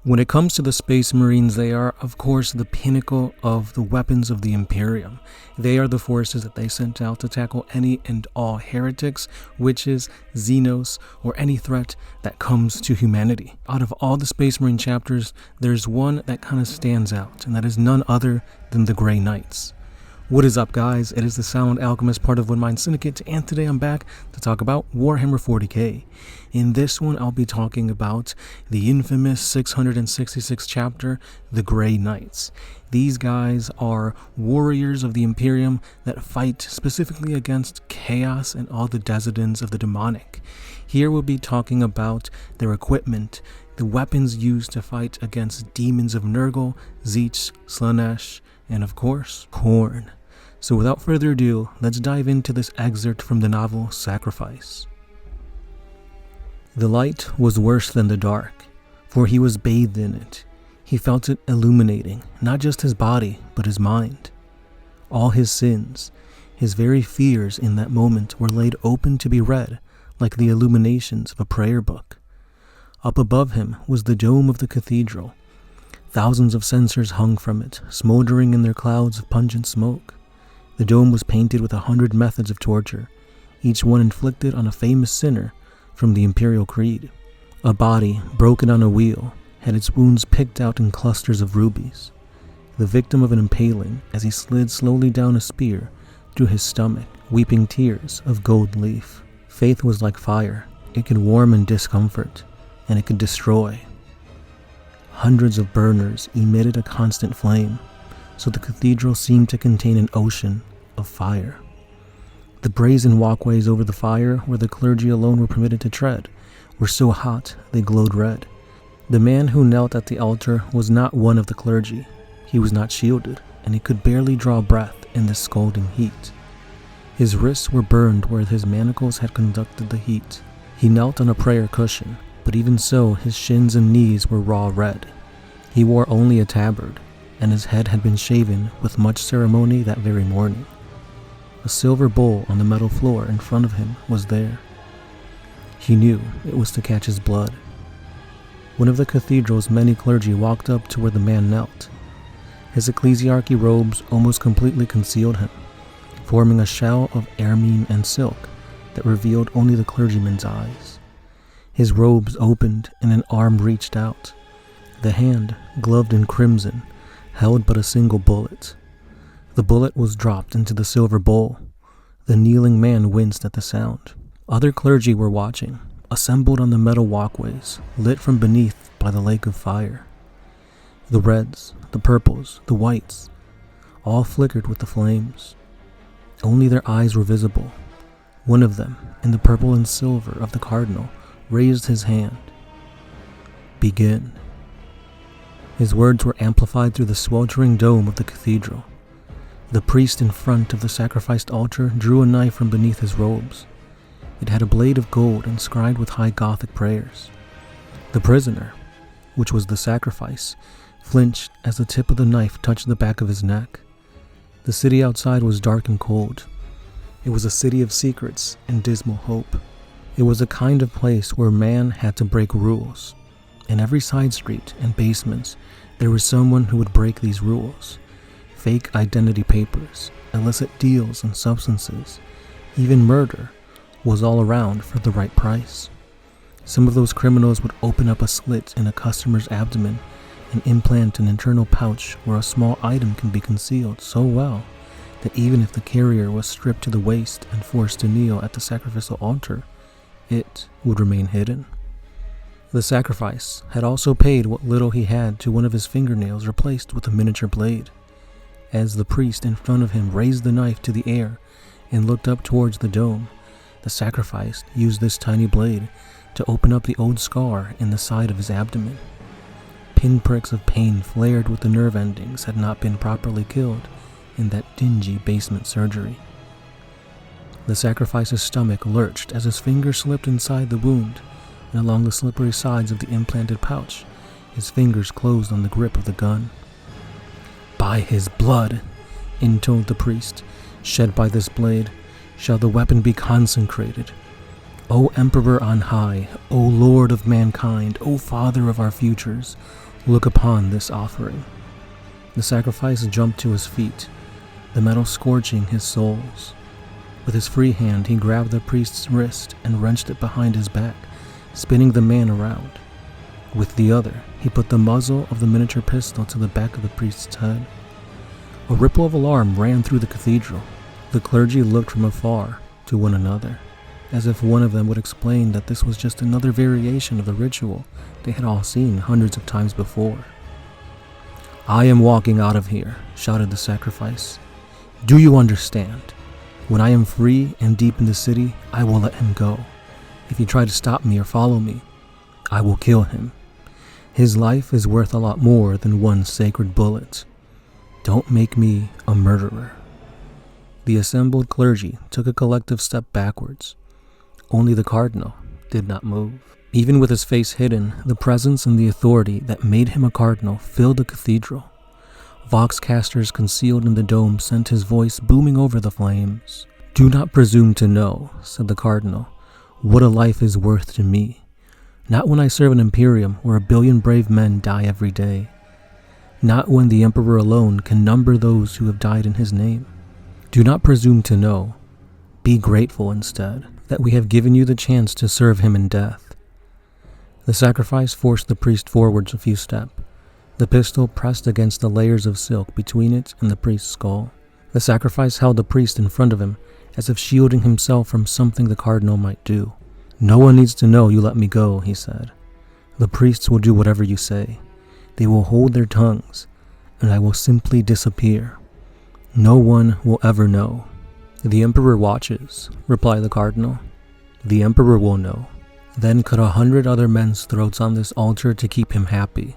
When it comes to the Space Marines, they are, of course, the pinnacle of the weapons of the Imperium. They are the forces that they sent out to tackle any and all heretics, witches, Xenos, or any threat that comes to humanity. Out of all the Space Marine chapters, there's one that kind of stands out, and that is none other than the Grey Knights. What is up, guys? It is the Silent Alchemist, part of One Mind Syndicate, and today I'm back to talk about Warhammer 40K. In this one, I'll be talking about the infamous 666th chapter, the Grey Knights. These guys are warriors of the Imperium that fight specifically against chaos and all the descendants of the demonic. Here we'll be talking about their equipment, the weapons used to fight against demons of Nurgle, Tzeentch, Slaanesh, and of course, Khorne. So without further ado, let's dive into this excerpt from the novel Sacrifice. The light was worse than the dark, for he was bathed in it. He felt it illuminating, not just his body, but his mind. All his sins, his very fears in that moment were laid open to be read, like the illuminations of a prayer book. Up above him was the dome of the cathedral. Thousands of censers hung from it, smoldering in their clouds of pungent smoke. The dome was painted with 100 methods of torture, each one inflicted on a famous sinner from the Imperial Creed. A body, broken on a wheel, had its wounds picked out in clusters of rubies. The victim of an impaling as he slid slowly down a spear through his stomach, weeping tears of gold leaf. Faith was like fire. It could warm in discomfort, and it could destroy. Hundreds of burners emitted a constant flame, so the cathedral seemed to contain an ocean of fire. The brazen walkways over the fire, where the clergy alone were permitted to tread, were so hot they glowed red. The man who knelt at the altar was not one of the clergy. He was not shielded, and he could barely draw breath in the scalding heat. His wrists were burned where his manacles had conducted the heat. He knelt on a prayer cushion, but even so, his shins and knees were raw red. He wore only a tabard, and his head had been shaven with much ceremony that very morning. A silver bowl on the metal floor in front of him was there. He knew it was to catch his blood. One of the cathedral's many clergy walked up to where the man knelt. His ecclesiarchy robes almost completely concealed him, forming a shell of ermine and silk that revealed only the clergyman's eyes. His robes opened and an arm reached out. The hand, gloved in crimson, held but a single bullet. The bullet was dropped into the silver bowl. The kneeling man winced at the sound. Other clergy were watching, assembled on the metal walkways, lit from beneath by the lake of fire. The reds, the purples, the whites, all flickered with the flames. Only their eyes were visible. One of them, in the purple and silver of the cardinal, raised his hand. Begin. His words were amplified through the sweltering dome of the cathedral. The priest in front of the sacrificed altar drew a knife from beneath his robes. It had a blade of gold inscribed with high Gothic prayers. The prisoner, which was the sacrifice, flinched as the tip of the knife touched the back of his neck. The city outside was dark and cold. It was a city of secrets and dismal hope. It was a kind of place where man had to break rules. In every side street and basements, there was someone who would break these rules. Fake identity papers, illicit deals in substances, even murder was all around for the right price. Some of those criminals would open up a slit in a customer's abdomen and implant an internal pouch where a small item can be concealed so well that even if the carrier was stripped to the waist and forced to kneel at the sacrificial altar, it would remain hidden. The sacrifice had also paid what little he had to one of his fingernails replaced with a miniature blade. As the priest in front of him raised the knife to the air and looked up towards the dome, the sacrifice used this tiny blade to open up the old scar in the side of his abdomen. Pinpricks of pain flared where the nerve endings had not been properly killed in that dingy basement surgery. The sacrifice's stomach lurched as his fingers slipped inside the wound, and along the slippery sides of the implanted pouch, his fingers closed on the grip of the gun. By his blood, intoned the priest, shed by this blade, shall the weapon be consecrated. O Emperor on high, O Lord of mankind, O Father of our futures, Look upon this offering." The sacrifice jumped to his feet, the metal scorching his soles. With his free hand, he grabbed the priest's wrist and wrenched it behind his back, spinning the man around. With the other, he put the muzzle of the miniature pistol to the back of the priest's head. A ripple of alarm ran through the cathedral. The clergy looked from afar to one another, as if one of them would explain that this was just another variation of the ritual they had all seen hundreds of times before. "I am walking out of here," shouted the sacrifice. "Do you understand? When I am free and deep in the city, I will let him go. If you try to stop me or follow me, I will kill him. His life is worth a lot more than one sacred bullet. Don't make me a murderer." The assembled clergy took a collective step backwards. Only the cardinal did not move. Even with his face hidden, the presence and the authority that made him a cardinal filled the cathedral. Voxcasters concealed in the dome sent his voice booming over the flames. "Do not presume to know," said the cardinal, "what a life is worth to me. Not when I serve an imperium where 1 billion brave men die every day. Not when the emperor alone can number those who have died in his name. Do not presume to know. Be grateful instead that we have given you the chance to serve him in death." The sacrifice forced the priest forwards a few steps. The pistol pressed against the layers of silk between it and the priest's skull. The sacrifice held the priest in front of him as if shielding himself from something the cardinal might do. "No one needs to know you let me go," he said. "The priests will do whatever you say. They will hold their tongues, and I will simply disappear. No one will ever know." "The emperor watches," replied the cardinal. "The emperor will know. Then cut 100 other men's throats on this altar to keep him happy.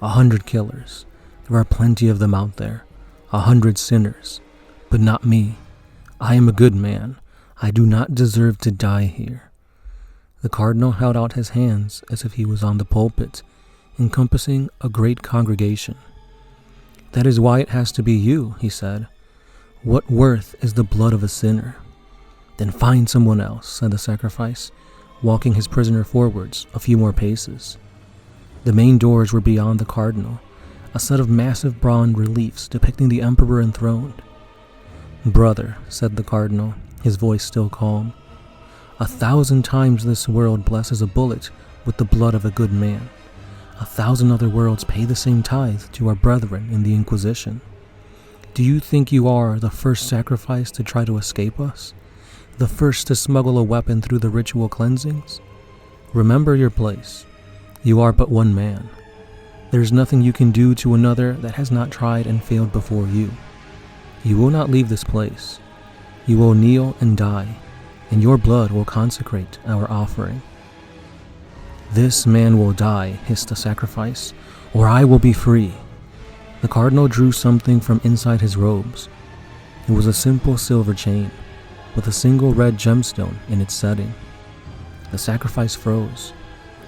100 killers. There are plenty of them out there. 100 sinners. But not me. I am a good man. I do not deserve to die here." The cardinal held out his hands as if he was on the pulpit, encompassing a great congregation. "That is why it has to be you," he said. "What worth is the blood of a sinner?" "Then find someone else," said the sacrifice, walking his prisoner forwards a few more paces. The main doors were beyond the cardinal, a set of massive bronze reliefs depicting the emperor enthroned. "Brother," said the cardinal, his voice still calm, 1,000 times this world blesses a bullet with the blood of a good man. 1,000 other worlds pay the same tithe to our brethren in the Inquisition. Do you think you are the first sacrifice to try to escape us? The first to smuggle a weapon through the ritual cleansings? Remember your place. You are but one man. There is nothing you can do to another that has not tried and failed before you. You will not leave this place. You will kneel and die, and your blood will consecrate our offering." "This man will die," hissed the sacrifice, "or I will be free." The cardinal drew something from inside his robes. It was a simple silver chain, with a single red gemstone in its setting. The sacrifice froze.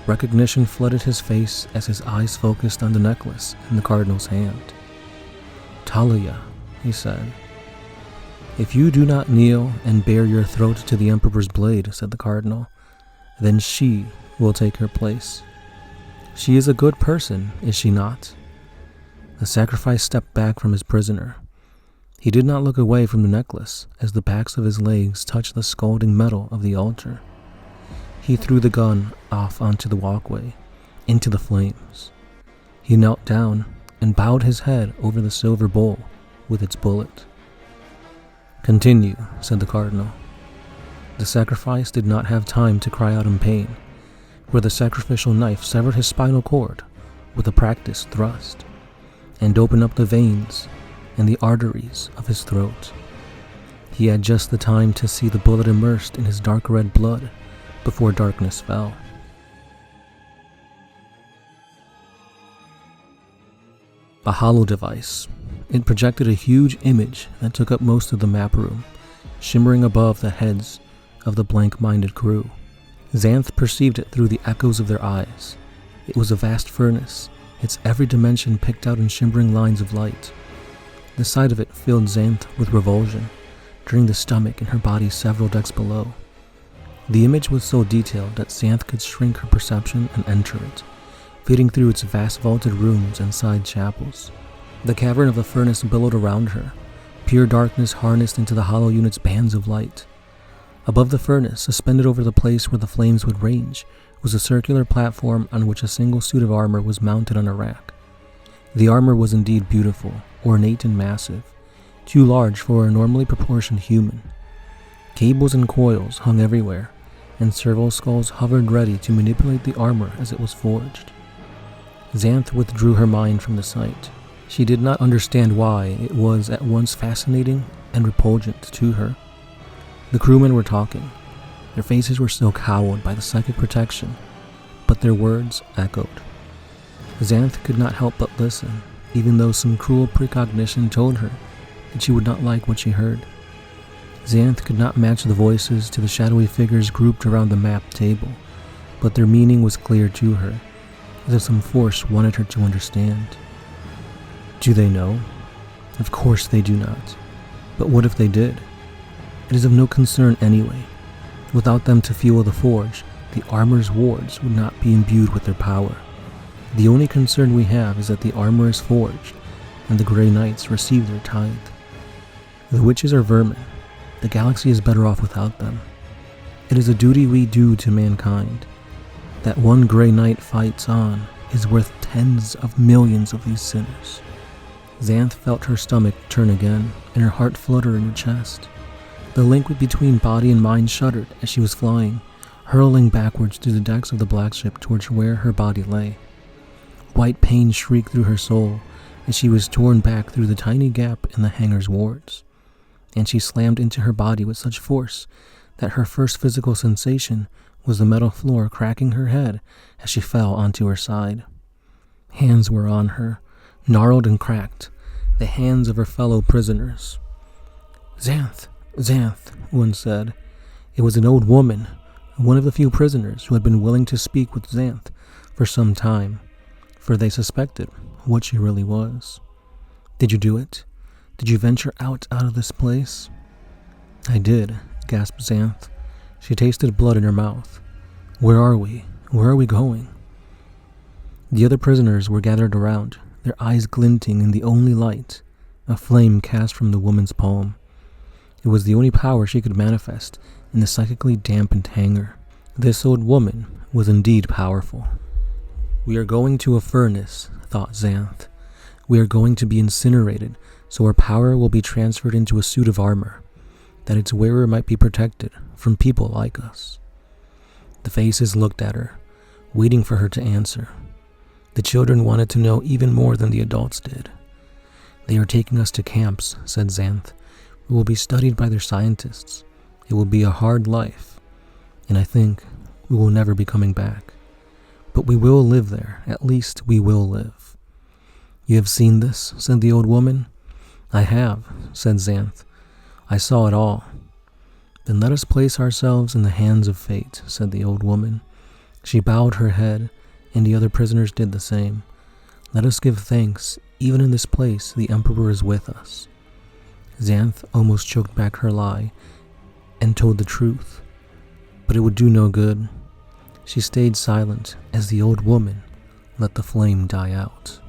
Recognition flooded his face as his eyes focused on the necklace in the cardinal's hand. "Talia," he said. "If you do not kneel and bare your throat to the emperor's blade," said the cardinal, "then she will take her place. She is a good person, is she not?" The sacrifice stepped back from his prisoner. He did not look away from the necklace as the backs of his legs touched the scalding metal of the altar. He threw the gun off onto the walkway, into the flames. He knelt down and bowed his head over the silver bowl with its bullet. "Continue," said the cardinal. The sacrifice did not have time to cry out in pain, where the sacrificial knife severed his spinal cord with a practiced thrust, and opened up the veins and the arteries of his throat. He had just the time to see the bullet immersed in his dark red blood before darkness fell. A hollow device. It projected a huge image that took up most of the map room, shimmering above the heads of the blank-minded crew. Xanth perceived it through the echoes of their eyes. It was a vast furnace, its every dimension picked out in shimmering lines of light. The sight of it filled Xanth with revulsion, turning the stomach in her body several decks below. The image was so detailed that Xanth could shrink her perception and enter it, fitting through its vast vaulted rooms and side chapels. The cavern of the furnace billowed around her, pure darkness harnessed into the hollow unit's bands of light. Above the furnace, suspended over the place where the flames would range, was a circular platform on which a single suit of armor was mounted on a rack. The armor was indeed beautiful, ornate and massive, too large for a normally proportioned human. Cables and coils hung everywhere, and servo skulls hovered ready to manipulate the armor as it was forged. Xanth withdrew her mind from the sight. She did not understand why it was at once fascinating and repugnant to her. The crewmen were talking. Their faces were still cowled by the psychic protection, but their words echoed. Xanth could not help but listen, even though some cruel precognition told her that she would not like what she heard. Xanth could not match the voices to the shadowy figures grouped around the map table, but their meaning was clear to her, as if some force wanted her to understand. Do they know? Of course they do not. But what if they did? It is of no concern anyway. Without them to fuel the forge, the armor's wards would not be imbued with their power. The only concern we have is that the armor is forged, and the Grey Knights receive their tithe. The witches are vermin. The galaxy is better off without them. It is a duty we do to mankind. That one Grey Knight fights on is worth tens of millions of these sinners. Xanth felt her stomach turn again, and her heart flutter in her chest. The link between body and mind shuddered as she was flying, hurling backwards through the decks of the black ship towards where her body lay. White pain shrieked through her soul as she was torn back through the tiny gap in the hangar's wards, and she slammed into her body with such force that her first physical sensation was the metal floor cracking her head as she fell onto her side. Hands were on her, gnarled and cracked, the hands of her fellow prisoners. "Xanth, Xanth," one said. It was an old woman, one of the few prisoners who had been willing to speak with Xanth for some time, for they suspected what she really was. "Did you do it? Did you venture out of this place?" "I did," gasped Xanth. She tasted blood in her mouth. "Where are we? Where are we going?" The other prisoners were gathered around, their eyes glinting in the only light, a flame cast from the woman's palm. It was the only power she could manifest in the psychically dampened hangar. This old woman was indeed powerful. "We are going to a furnace," thought Xanth. "We are going to be incinerated, so our power will be transferred into a suit of armor, that its wearer might be protected from people like us." The faces looked at her, waiting for her to answer. The children wanted to know even more than the adults did. "They are taking us to camps," said Xanth. "We will be studied by their scientists. It will be a hard life, and I think we will never be coming back. But we will live there. At least we will live." "You have seen this?" said the old woman. "I have," said Xanth. "I saw it all." "Then let us place ourselves in the hands of fate," said the old woman. She bowed her head, and the other prisoners did the same. "Let us give thanks. Even in this place, the Emperor is with us." Xanth almost choked back her lie and told the truth, but it would do no good. She stayed silent as the old woman let the flame die out.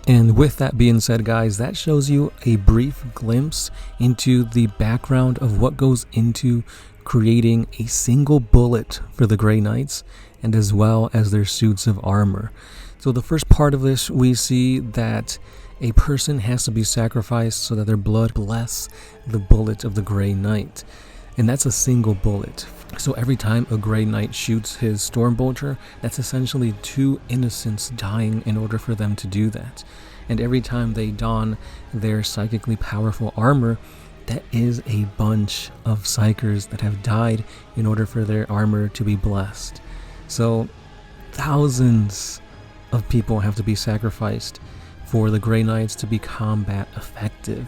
And with that being said, guys, that shows you a brief glimpse into the background of what goes into creating a single bullet for the Grey Knights, and as well as their suits of armor. So the first part of this, we see that a person has to be sacrificed so that their blood bless the bullet of the Grey Knight. And that's a single bullet. So every time a Grey Knight shoots his Stormbolter, that's essentially 2 innocents dying in order for them to do that. And every time they don their psychically powerful armor, that is a bunch of psychers that have died in order for their armor to be blessed. So thousands of people have to be sacrificed for the Grey Knights to be combat effective.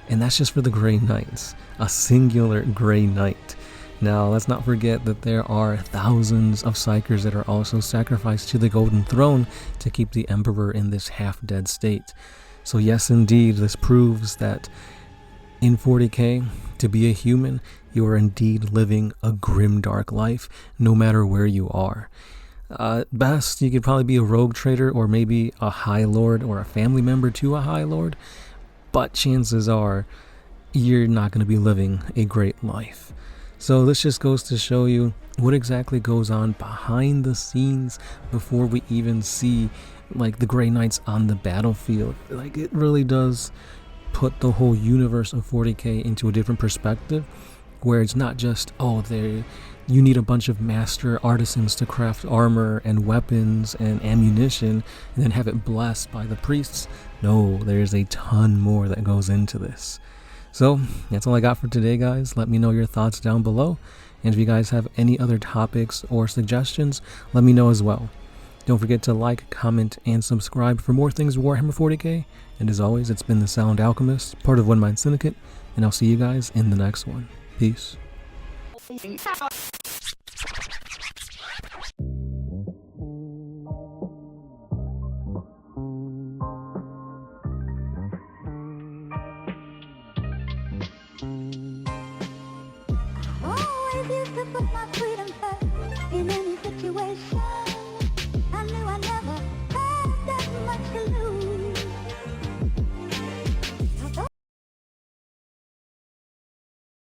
And that's just for the Grey Knights, a singular Grey Knight. Now, let's not forget that there are thousands of psychers that are also sacrificed to the Golden Throne to keep the Emperor in this half-dead state. So yes, indeed, this proves that in 40K, to be a human, you are indeed living a grimdark life, no matter where you are. Best, you could probably be a rogue trader or maybe a high lord or a family member to a high lord, but chances are you're not going to be living a great life. So this just goes to show you what exactly goes on behind the scenes before we even see like the Grey Knights on the battlefield. Like, it really does put the whole universe of 40K into a different perspective, where it's not just, oh, you need a bunch of master artisans to craft armor and weapons and ammunition and then have it blessed by the priests. No, there's a ton more that goes into this. So that's all I got for today, guys. Let me know your thoughts down below, and if you guys have any other topics or suggestions, let me know as well. Don't forget to like, comment, and subscribe for more things Warhammer 40K. And as always, it's been the Sound Alchemist, part of One Mind Syndicate, and I'll see you guys in the next one. Peace. Always used to put my freedom first in any